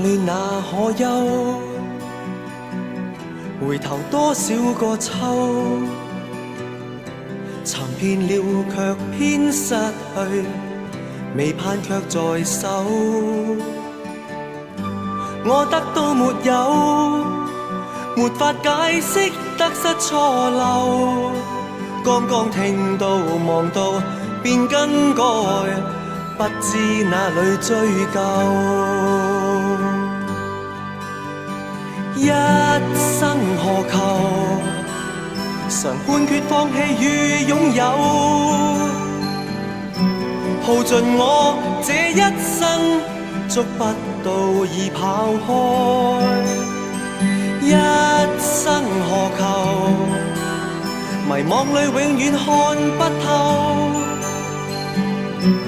亂那可休？回頭多少個秋，尋遍了卻偏失去，未盼卻在手。我得到沒有，沒法解釋得失錯漏。剛剛聽到望到便更改，不知哪裏追究。一生何求？常判決放棄與擁有，耗盡我這一生，捉不到已跑開。一生何求？迷惘裏永遠看不透。